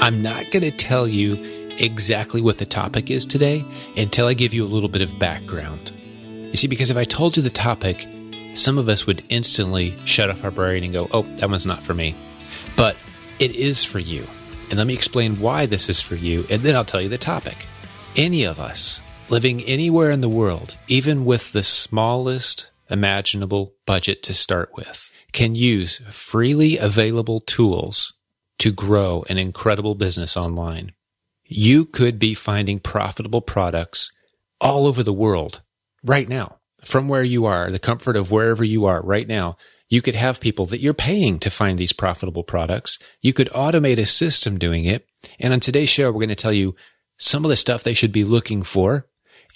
I'm not going to tell you exactly what the topic is today until I give you a little bit of background. You see, because if I told you the topic, some of us would instantly shut off our brain and go, oh, that one's not for me. But it is for you. And let me explain why this is for you, and then I'll tell you the topic. Any of us living anywhere in the world, even with the smallest imaginable budget to start with, can use freely available tools to grow an incredible business online. You could be finding profitable products all over the world right now, from where you are, the comfort of wherever you are right now. You could have people that you're paying to find these profitable products. You could automate a system doing it. And on today's show, we're going to tell you some of the stuff they should be looking for.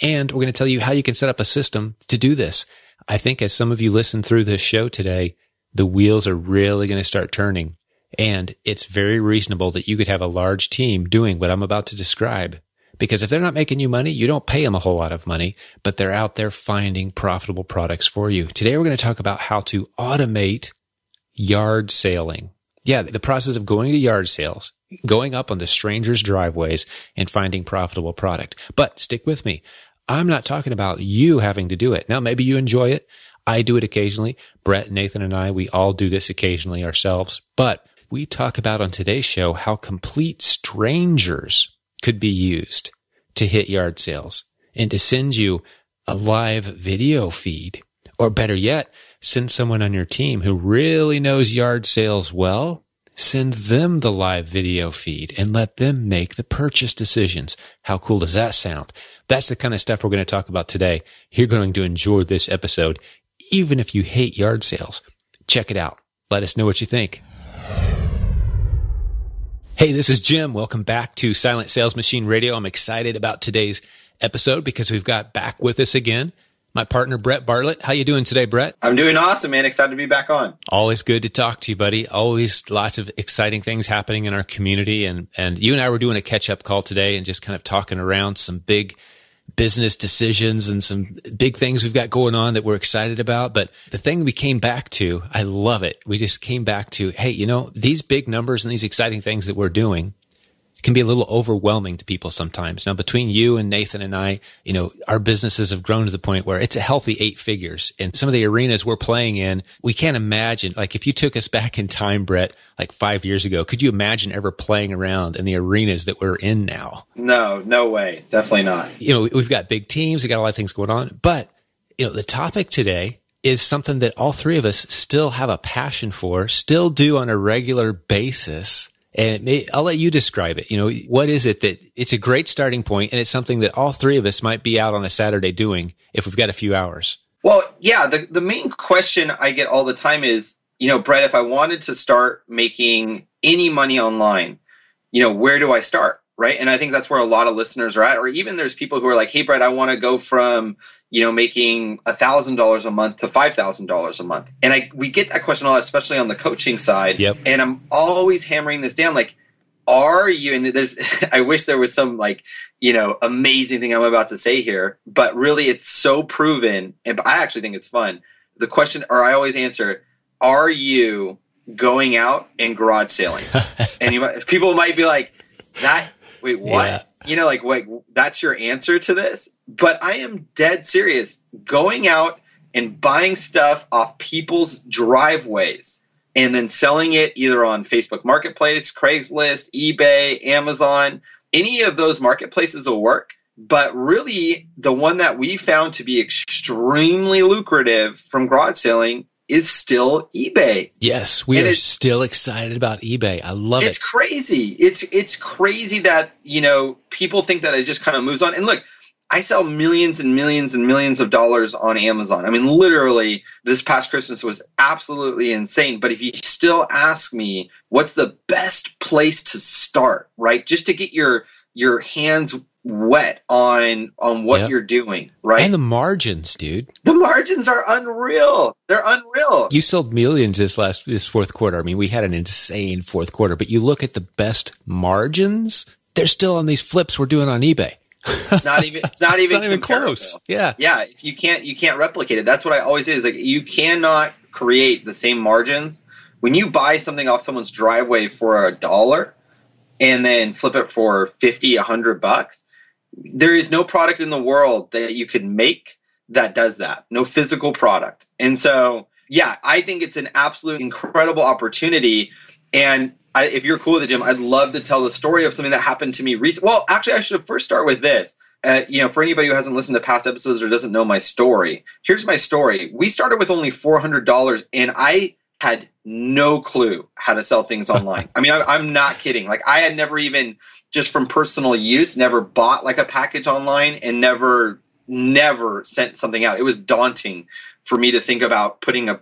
And we're going to tell you how you can set up a system to do this. I think as some of you listen through this show today, the wheels are really going to start turning. And it's very reasonable that you could have a large team doing what I'm about to describe. Because if they're not making you money, you don't pay them a whole lot of money, but they're out there finding profitable products for you. Today, we're going to talk about how to automate yard sailing. Yeah, the process of going to yard sales, going up on the strangers' driveways and finding profitable product. But stick with me. I'm not talking about you having to do it. Now, maybe you enjoy it. I do it occasionally. Brett, Nathan, and I, we all do this occasionally ourselves. But we talk about on today's show how complete strangers could be used to hit yard sales and to send you a live video feed. Or better yet, send someone on your team who really knows yard sales well, send them the live video feed and let them make the purchase decisions. How cool does that sound? That's the kind of stuff we're going to talk about today. You're going to enjoy this episode, even if you hate yard sales. Check it out. Let us know what you think. Hey, this is Jim. Welcome back to Silent Sales Machine Radio. I'm excited about today's episode because we've got back with us again my partner, Brett Bartlett. How you doing today, Brett? I'm doing awesome, man. Excited to be back on. Always good to talk to you, buddy. Always lots of exciting things happening in our community. And you and I were doing a catch-up call today and just kind of talking around some big business decisions and some big things we've got going on that we're excited about. But the thing we came back to, I love it. We just came back to, hey, you know, these big numbers and these exciting things that we're doing can be a little overwhelming to people sometimes. Now, between you and Nathan and I, you know, our businesses have grown to the point where it's a healthy 8 figures. And some of the arenas we're playing in, we can't imagine, like if you took us back in time, Brett, like 5 years ago, could you imagine ever playing around in the arenas that we're in now? No way. Definitely not. You know, we've got big teams. We've got a lot of things going on. But, you know, the topic today is something that all three of us still have a passion for, still do on a regular basis. And I'll let you describe it. You know, what is it that it's a great starting point and it's something that all three of us might be out on a Saturday doing if we've got a few hours? Well, yeah, the main question I get all the time is, you know, Brett, if I wanted to start making any money online, you know, where do I start? Right. And I think that's where a lot of listeners are at. Or even there's people who are like, hey, Brett, I want to go from, you know, making $1,000 a month to $5,000 a month. And we get that question a lot, especially on the coaching side. Yep. And I'm always hammering this down. Like, are you, and I wish there was some like, you know, amazing thing I'm about to say here, but really it's so proven. And I actually think it's fun. The question, or I always answer, are you going out and garage sailing? And people might be like, wait, what? Yeah. You know, like, wait, that's your answer to this? But I am dead serious. Going out and buying stuff off people's driveways and then selling it either on Facebook Marketplace, Craigslist, eBay, Amazon, any of those marketplaces will work. But really, the one that we found to be extremely lucrative from garage selling is still eBay. Yes, we are still excited about eBay. I love it. It's crazy. It's crazy that, you know, people think that it just kind of moves on. And look, I sell millions and millions and millions of dollars on Amazon. I mean, literally, this past Christmas was absolutely insane. But if you still ask me, what's the best place to start, right? Just to get your hands wet on what you're doing, right? And the margins, dude. The margins are unreal. They're unreal. You sold millions this fourth quarter. I mean, we had an insane fourth quarter, but you look at the best margins, they're still on these flips we're doing on eBay. It's not even close. Yeah. Yeah. You can't replicate it. That's what I always say is like, you cannot create the same margins. When you buy something off someone's driveway for $1, and then flip it for 50, $100. There is no product in the world that you could make that does that. No physical product. And so, yeah, I think it's an absolute incredible opportunity. And if you're cool with it, Jim, I'd love to tell the story of something that happened to me recently. Well, actually, I should first start with this. For anybody who hasn't listened to past episodes or doesn't know my story, here's my story. We started with only $400, and I had no clue how to sell things online. I mean, I'm not kidding. Like, I had never even, just from personal use, never bought like a package online and never sent something out. It was daunting for me to think about putting a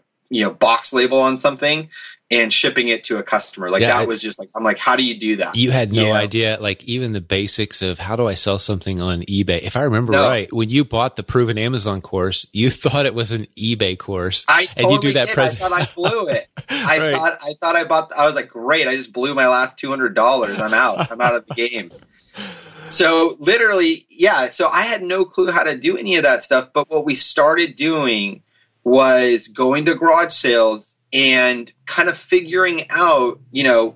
box label on something and shipping it to a customer. Like, that was just like, I'm like, how do you do that? You had no idea, like, even the basics of how do I sell something on eBay? If I remember right, when you bought the Proven Amazon course, you thought it was an eBay course. I totally did. I thought I blew it. Right. I was like, great. I just blew my last $200. I'm out. I'm out of the game. So literally, so I had no clue how to do any of that stuff. But what we started doing was going to garage sales and kind of figuring out,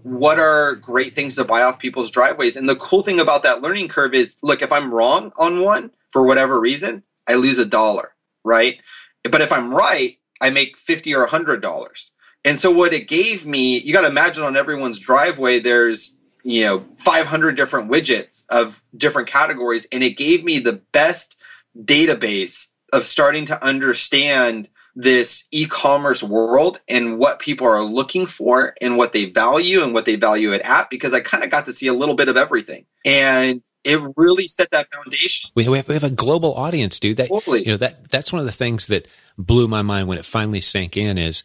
what are great things to buy off people's driveways. And the cool thing about that learning curve is, look, if I'm wrong on one for whatever reason, I lose $1, right? But if I'm right, I make $50 or $100. And so what it gave me, you got to imagine on everyone's driveway, there's 500 different widgets of different categories. And it gave me the best database of starting to understand this e-commerce world and what people are looking for and what they value and what they value it at, because I kind of got to see a little bit of everything. And it really set that foundation. We have a global audience, dude. Totally. That's one of the things that blew my mind when it finally sank in is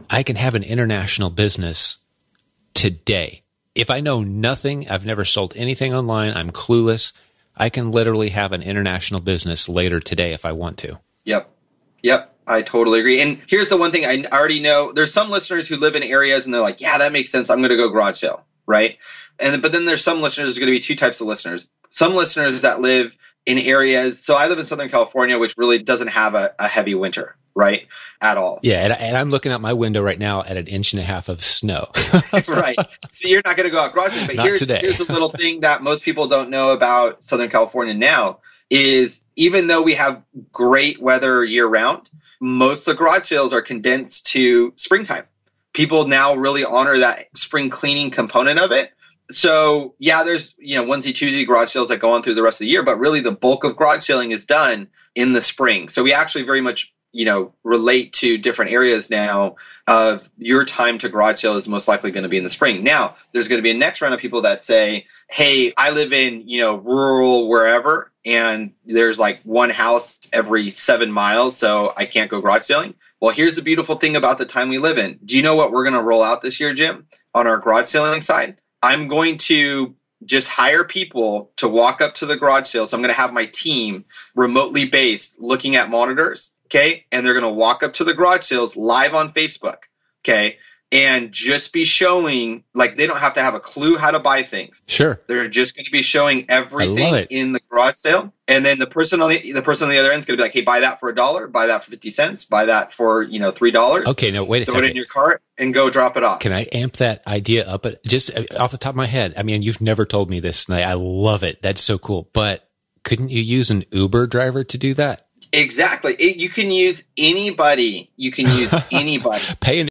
I can have an international business today. If I know nothing, I've never sold anything online, I'm clueless, I can literally have an international business later today if I want to. Yep. I totally agree. And here's the one thing I already know. There's some listeners who live in areas and they're like, yeah, that makes sense. I'm going to go garage sale, right? But then there's some listeners, there's going to be two types of listeners. Some listeners that live in areas. So I live in Southern California, which really doesn't have a heavy winter, right? At all. Yeah. And I'm looking out my window right now at 1.5 inches of snow. Right. So you're not going to go out garage sale. But here's the little thing that most people don't know about Southern California now is even though we have great weather year round, most of the garage sales are condensed to springtime. People now really honor that spring cleaning component of it. So yeah, there's, onesie twosie garage sales that go on through the rest of the year, but really the bulk of garage selling is done in the spring. So we actually very much, relate to different areas now of your time to garage sale is most likely going to be in the spring. Now there's going to be a next round of people that say, hey, I live in, rural wherever, and there's like one house every 7 miles, so I can't go garage selling. Well, here's the beautiful thing about the time we live in. Do you know what we're going to roll out this year, Jim, on our garage selling side? I'm going to just hire people to walk up to the garage sale. So I'm going to have my team remotely based looking at monitors, okay? And they're going to walk up to the garage sales live on Facebook, okay? And just be showing, like, they don't have to have a clue how to buy things. Sure. They're just going to be showing everything in the garage sale. And then the person on the other end is going to be like, hey, buy that for $1, buy that for 50 cents, buy that for, $3. Okay, no, wait a second. Throw it in your cart and go drop it off. Can I amp that idea up? Just off the top of my head, I mean, you've never told me this, and I love it. That's so cool. But couldn't you use an Uber driver to do that? Exactly. You can use anybody. Pay an